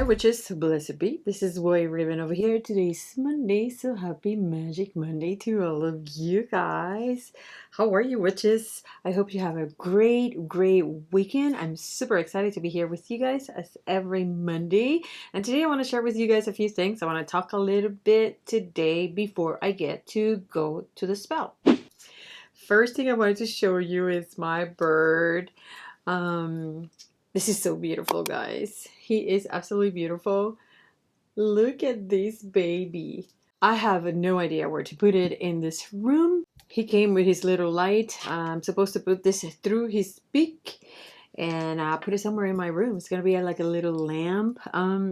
witches, blessed be. This is WhiteRaven over here. Today's Monday, so happy Magic Monday to all of you guys. How are you, witches? I hope you have a great weekend. I'm super excited to be here with you guys as every Monday. And today I want to share with you guys a few things. I want to talk a little bit today before I get to go to the spell. First thing I wanted to show you is my bird. This is so beautiful, guys. He is absolutely beautiful. Look at this baby. I have no idea where to put it in this room. He came with his little light. I'm supposed to put this through his beak and put it somewhere in my room. It's gonna be like a little lamp.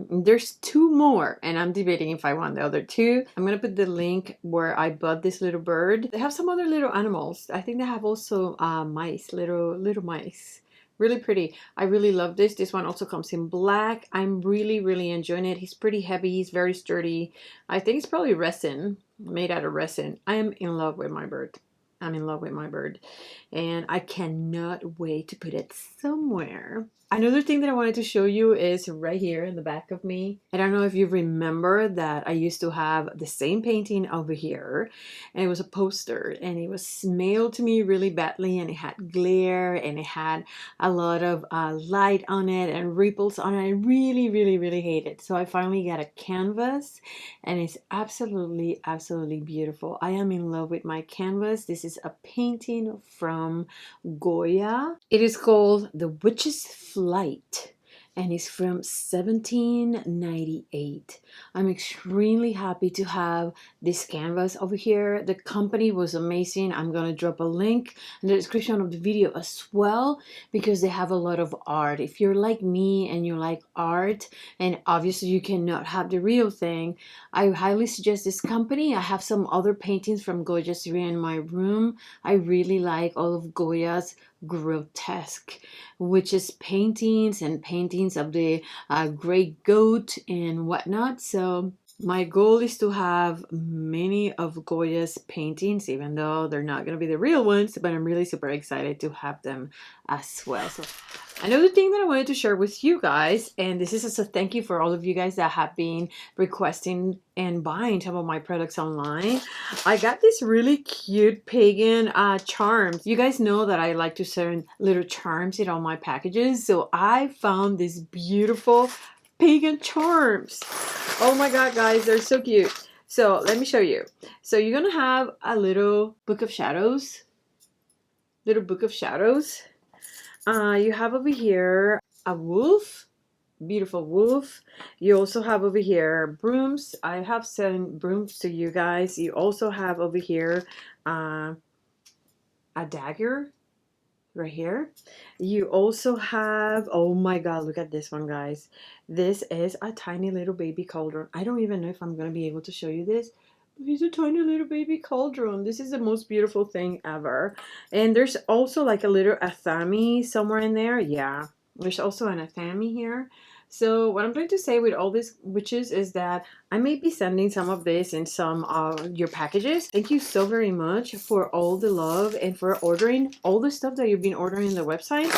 There's two more, and I'm debating if I want the other two. I'm gonna put the link where I bought this little bird. They have some other little animals. I think they have also mice, little mice. Really pretty. I really love this. This one also comes in black. I'm really enjoying it. He's pretty heavy. He's very sturdy. I think it's probably resin, made out of resin. I am in love with my bird. I'm in love with my bird. And I cannot wait to put it somewhere. Another thing that I wanted to show you is right here in the back of me. I don't know if you remember that I used to have the same painting over here, and it was a poster, and it was mailed to me really badly, and it had glare, and it had a lot of light on it and ripples on it. I really hate it. So I finally got a canvas, and it's absolutely beautiful. I am in love with my canvas. This is a painting from Goya. It is called The Witch's Flight, and it's from 1798. I'm extremely happy to have this canvas over here. The company was amazing. I'm gonna drop a link in the description of the video as well, because they have a lot of art. If you're like me and you like art, and obviously you cannot have the real thing, I highly suggest this company. I have some other paintings from Goya in my room. I really like all of Goya's grotesque witches paintings and paintings of the great goat and whatnot. So my goal is to have many of Goya's paintings, even though they're not going to be the real ones, but I'm really super excited to have them as well. So another thing that I wanted to share with you guys, and this is a thank you for all of you guys that have been requesting and buying some of my products online. I got this really cute pagan charms. You guys know that I like to send little charms in all my packages, so I found this beautiful pagan charms. Oh my god, guys, they're so cute. So let me show you. So you're gonna have a little book of shadows. You have over here a wolf, beautiful wolf. You also have over here brooms. I have sent brooms to you guys. You also have over here a dagger right here. You also have, oh my god, look at this one, guys. This is a tiny little baby cauldron. I don't even know if I'm gonna be able to show you this. He's a tiny little baby cauldron. This is the most beautiful thing ever. And there's also like a little athame somewhere in there. Yeah, there's also an athame here. So what I'm trying to say with all these witches is that I may be sending some of this in some of your packages. Thank you so very much for all the love and for ordering all the stuff that you've been ordering on the website.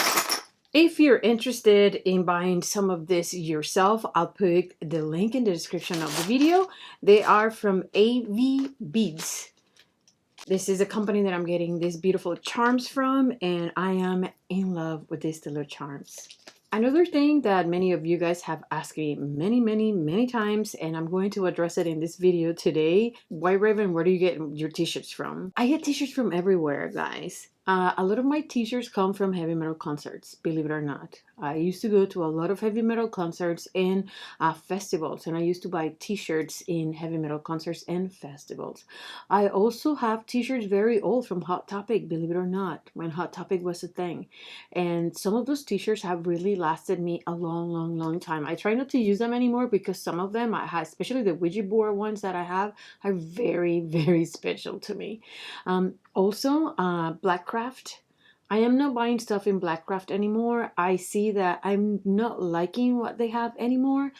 If you're interested in buying some of this yourself, I'll put the link in the description of the video. They are from AV Beads. This is a company that I'm getting these beautiful charms from, and I am in love with these little charms. Another thing that many of you guys have asked me many times, and I'm going to address it in this video today. WhiteRaven, where do you get your t-shirts from? I get t-shirts from everywhere, guys. A lot of my t-shirts come from heavy metal concerts, believe it or not. I used to go to a lot of heavy metal concerts and festivals, and I used to buy t-shirts in heavy metal concerts and festivals. I also have t-shirts very old from Hot Topic, believe it or not, when Hot Topic was a thing. And some of those t-shirts have really lasted me a long time. I try not to use them anymore because some of them, especially the Ouija board ones that I have, are very special to me. Also, Blackcraft. I am not buying stuff in Blackcraft anymore. I see that I'm not liking what they have anymore.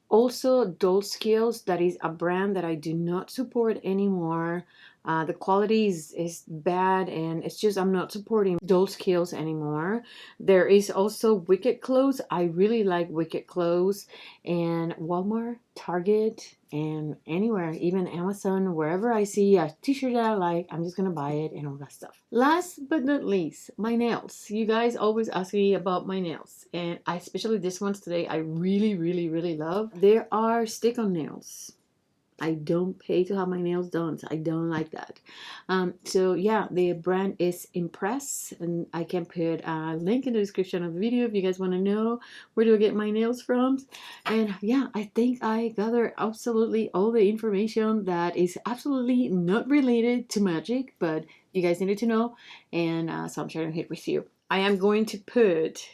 Also, Doll Skills, that is a brand that I do not support anymore. The quality is bad, and it's just I'm not supporting those kills anymore. There is also Wicked clothes. I really like Wicked clothes, and Walmart, Target, and anywhere, even Amazon, wherever I see a t-shirt that I like, I'm just gonna buy it and all that stuff. Last but not least, my nails. You guys always ask me about my nails, and I especially this ones today I really love. There are stick-on nails. I don't pay to have my nails done. So I don't like that. So yeah, the brand is Impress, and I can put a link in the description of the video if you guys want to know where to get my nails from. And yeah, I think I gather absolutely all the information that is absolutely not related to magic, but you guys needed to know, and so I'm sharing it with you. I am going to put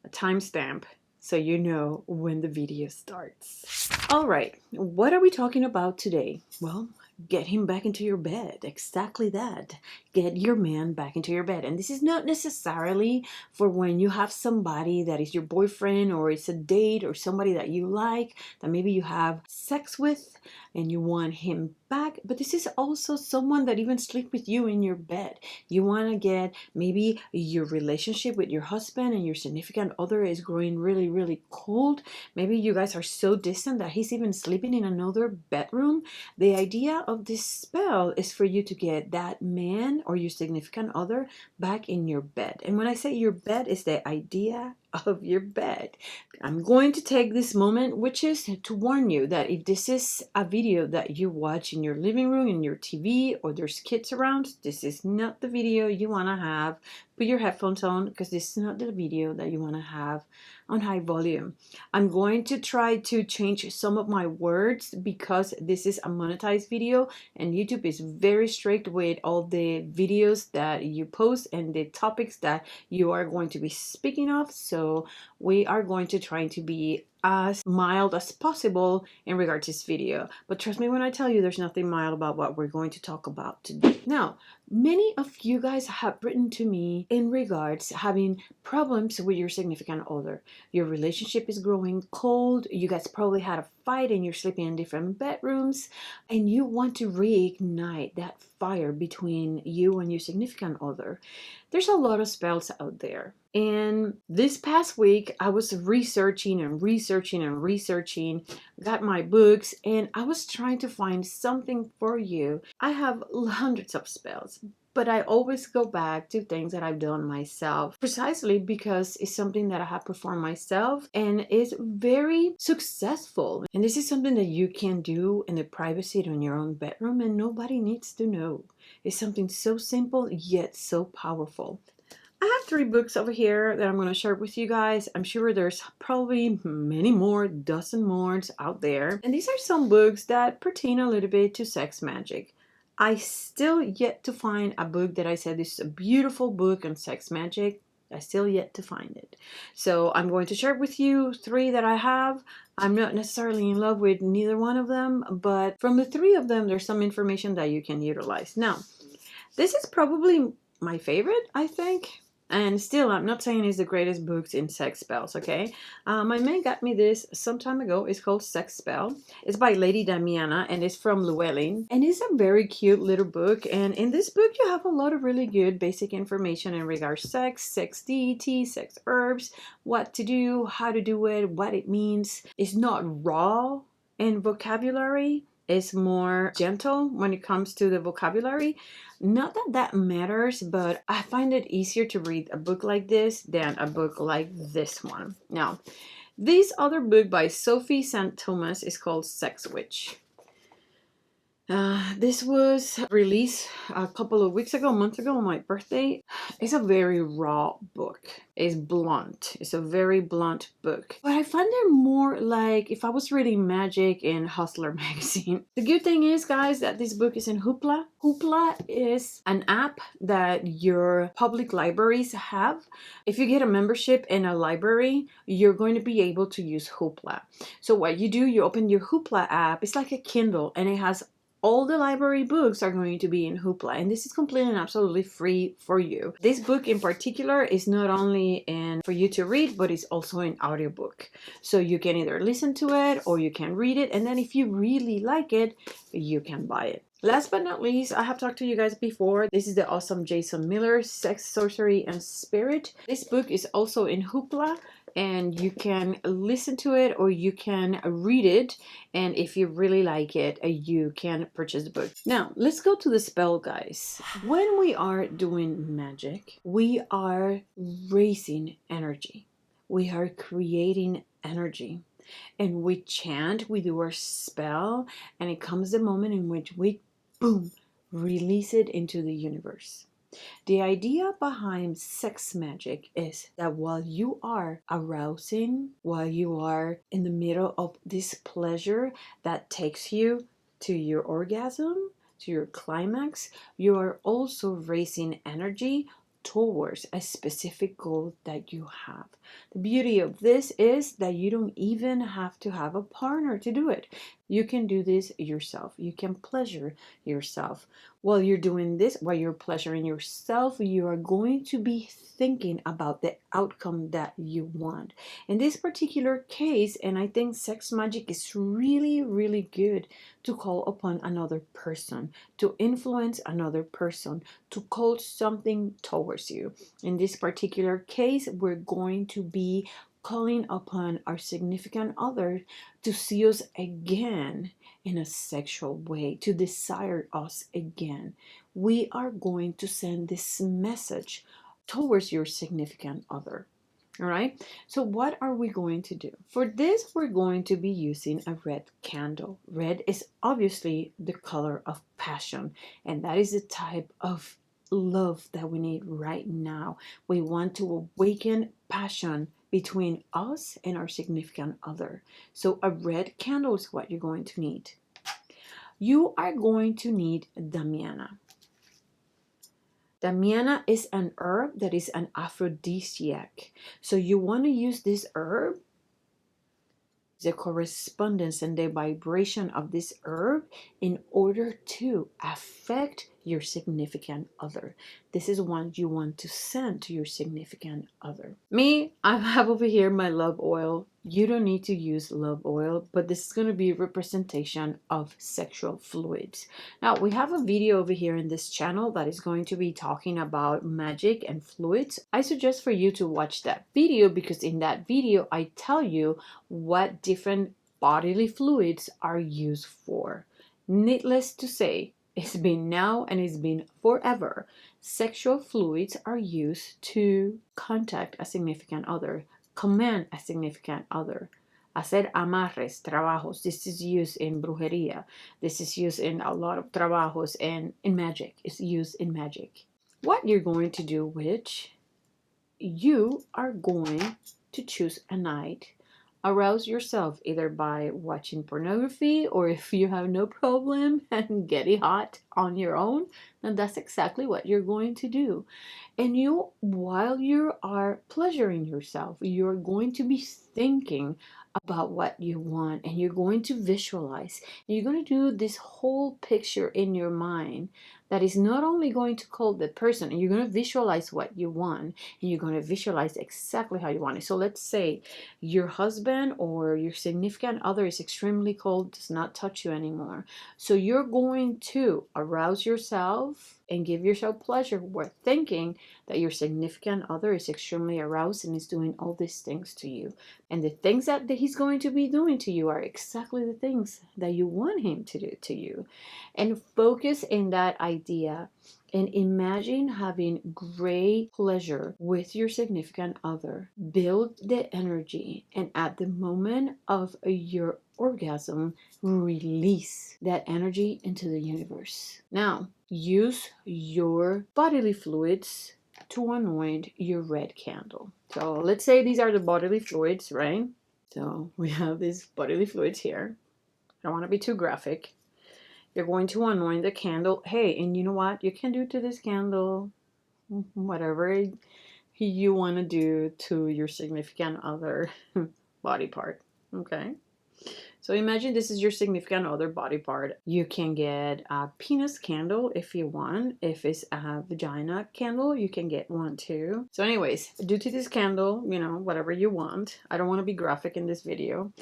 a timestamp so you know when the video starts. All right, what are we talking about today? Well, get him back into your bed. Exactly that. Get your man back into your bed. And this is not necessarily for when you have somebody that is your boyfriend, or it's a date, or somebody that you like, that maybe you have sex with and you want him back. But this is also someone that even sleep with you in your bed. You want to get, maybe your relationship with your husband and your significant other is growing really cold. Maybe you guys are so distant that he's even sleeping in another bedroom. The idea of this spell is for you to get that man or your significant other back in your bed. And when I say your bed, is the idea of your bed. I'm going to take this moment, which is to warn you that if this is a video that you watch in your living room, in your TV, or there's kids around, this is not the video you want to have. Put your headphones on, because this is not the video that you want to have on high volume. I'm going to try to change some of my words because this is a monetized video, and YouTube is very strict with all the videos that you post and the topics that you are going to be speaking of. So we are going to try to be as mild as possible in regards to this video. But trust me when I tell you, there's nothing mild about what we're going to talk about today. Now, many of you guys have written to me in regards to having problems with your significant other. Your relationship is growing cold. You guys probably had a fight and you're sleeping in different bedrooms, and you want to reignite that fire between you and your significant other. There's a lot of spells out there. And this past week, I was researching, got my books, and I was trying to find something for you. I have hundreds of spells, but I always go back to things that I've done myself, precisely because it's something that I have performed myself and is very successful. And this is something that you can do in the privacy in your own bedroom, and nobody needs to know. It's something so simple yet so powerful. I have 3 books over here that I'm going to share with you guys. I'm sure there's probably many more, dozen more out there. And these are some books that pertain a little bit to sex magic. I still yet to find a book that I said this is a beautiful book on sex magic. I still yet to find it. So I'm going to share with you 3 that I have. I'm not necessarily in love with neither one of them, but from the 3 of them, there's some information that you can utilize. Now, this is probably my favorite, I think. And still, I'm not saying it's the greatest books in sex spells, okay? My man got me this some time ago. It's called Sex Spell. It's by Lady Damiana, and it's from Llewellyn. And it's a very cute little book. And in this book, you have a lot of really good basic information in regards to sex, sex deity, sex herbs, what to do, how to do it, what it means. It's not raw in vocabulary. Is more gentle when it comes to the vocabulary. Not that that matters, but I find it easier to read a book like this than a book like this one. Now, this other book by Sophie St. Thomas is called Sex Witch. This was released a couple of weeks ago, a month ago on my birthday. It's a very raw book. It's blunt. It's a very blunt book. But I find it more like if I was reading Magic in Hustler magazine. The good thing is, guys, that this book is in Hoopla. Hoopla is an app that your public libraries have. If you get a membership in a library, you're going to be able to use Hoopla. So what you do, you open your Hoopla app. It's like a Kindle, and it has all the library books are going to be in Hoopla, and this is completely and absolutely free for you. This book in particular is not only in for you to read, but it's also an audiobook. So you can either listen to it or you can read it, and then if you really like it, you can buy it. Last but not least, I have talked to you guys before. This is the awesome Jason Miller, Sex, Sorcery, and Spirit. This book is also in Hoopla, and you can listen to it or you can read it. And if you really like it, you can purchase the book. Now, let's go to the spell, guys. When we are doing magic, we are raising energy. We are creating energy. And we chant, we do our spell, and it comes the moment in which we, boom, release it into the universe. The idea behind sex magic is that while you are arousing, while you are in the middle of this pleasure that takes you to your orgasm, to your climax, you are also raising energy towards a specific goal that you have. The beauty of this is that you don't even have to have a partner to do it. You can do this yourself. You can pleasure yourself. While you're doing this, while you're pleasuring yourself, you are going to be thinking about the outcome that you want. In this particular case, and I think sex magic is really, really good to call upon another person, to influence another person, to call something towards you. In this particular case, we're going to be calling upon our significant other to see us again in a sexual way, to desire us again. We are going to send this message towards your significant other. All right, so what are we going to do? For this, we're going to be using a red candle. Red is obviously the color of passion, and that is the type of love that we need right now. We want to awaken passion between us and our significant other. So a red candle is what you're going to need. You are going to need Damiana. Damiana is an herb that is an aphrodisiac. So you want to use this herb, the correspondence and the vibration of this herb, in order to affect your significant other. This is what you want to send to your significant other. Me, I have over here my love oil. You don't need to use love oil, but this is going to be a representation of sexual fluids. Now, we have a video over here in this channel that is going to be talking about magic and fluids. I suggest for you to watch that video because in that video, I tell you what different bodily fluids are used for. Needless to say, it's been now and it's been forever. Sexual fluids are used to contact a significant other, command a significant other, hacer amarres, trabajos. This is used in brujeria. This is used in a lot of trabajos and in magic. It's used in magic. What you're going to do, which you are going to choose a night. Arouse yourself either by watching pornography or if you have no problem and getting hot on your own, then that's exactly what you're going to do. And you, while you are pleasuring yourself, you're going to be thinking about what you want and you're going to visualize. You're going to do this whole picture in your mind that is not only going to call the person, and you're going to visualize what you want and you're going to visualize exactly how you want it. So let's say your husband or your significant other is extremely cold, does not touch you anymore. So you're going to arouse yourself and give yourself pleasure. We're thinking that your significant other is extremely aroused and is doing all these things to you. And the things that he's going to be doing to you are exactly the things that you want him to do to you. And focus in that idea and imagine having great pleasure with your significant other. Build the energy, and at the moment of your orgasm, release that energy into the universe. Now, use your bodily fluids to anoint your red candle. So let's say these are the bodily fluids, right? So we have these bodily fluids here. I don't want to be too graphic. You're going to anoint the candle. Hey, and you know what? You can do to this candle whatever you want to do to your significant other body part. Okay? So imagine this is your significant other body part. You can get a penis candle if you want. If it's a vagina candle, you can get one too. So anyways, do to this candle, whatever you want. I don't want to be graphic in this video.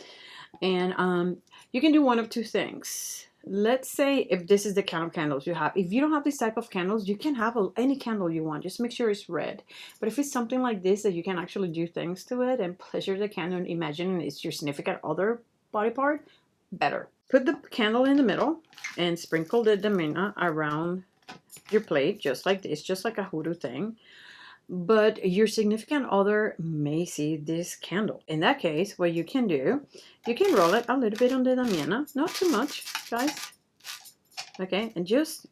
And you can do one of two things. let's say if this is the kind of candles you have. If you don't have this type of candles, you can have any candle you want. Just make sure it's red. But if it's something like this that you can actually do things to it and pleasure the candle, imagine it's your significant other body part, better. Put the candle in the middle and sprinkle the Damiana around your plate, just like this, just like a hoodoo thing. But your significant other may see this candle. In that case, what you can do, you can roll it a little bit on the Damiana, not too much, guys. Okay, and just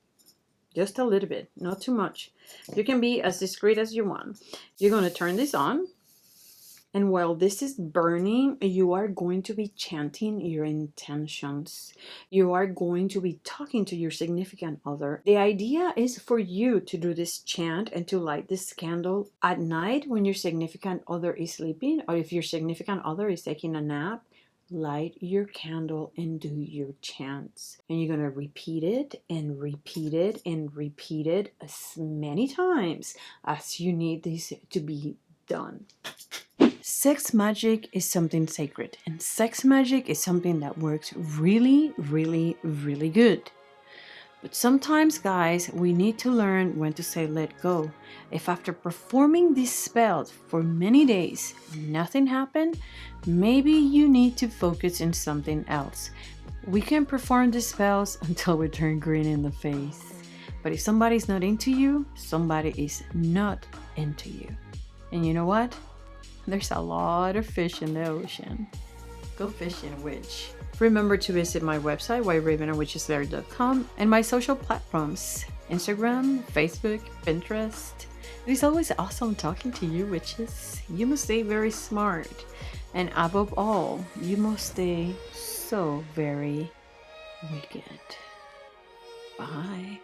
a little bit, not too much. You can be as discreet as you want. You're going to turn this on. And while this is burning, you are going to be chanting your intentions. You are going to be talking to your significant other. The idea is for you to do this chant and to light this candle at night when your significant other is sleeping, or if your significant other is taking a nap. Light your candle and do your chants. And you're going to repeat it and repeat it and repeat it as many times as you need this to be done. Sex magic is something sacred, and sex magic is something that works really, really, really good. But sometimes, guys, we need to learn when to say let go. If after performing these spells for many days, nothing happened, maybe you need to focus on something else. We can perform these spells until we turn green in the face. But if somebody's not into you, somebody is not into you. And you know what? There's a lot of fish in the ocean. Go fishing, witch. Remember to visit my website, WhiteRaven, and my social platforms, Instagram, Facebook, Pinterest. It is always awesome talking to you, witches. You must stay very smart. And above all, you must stay so very wicked. Bye.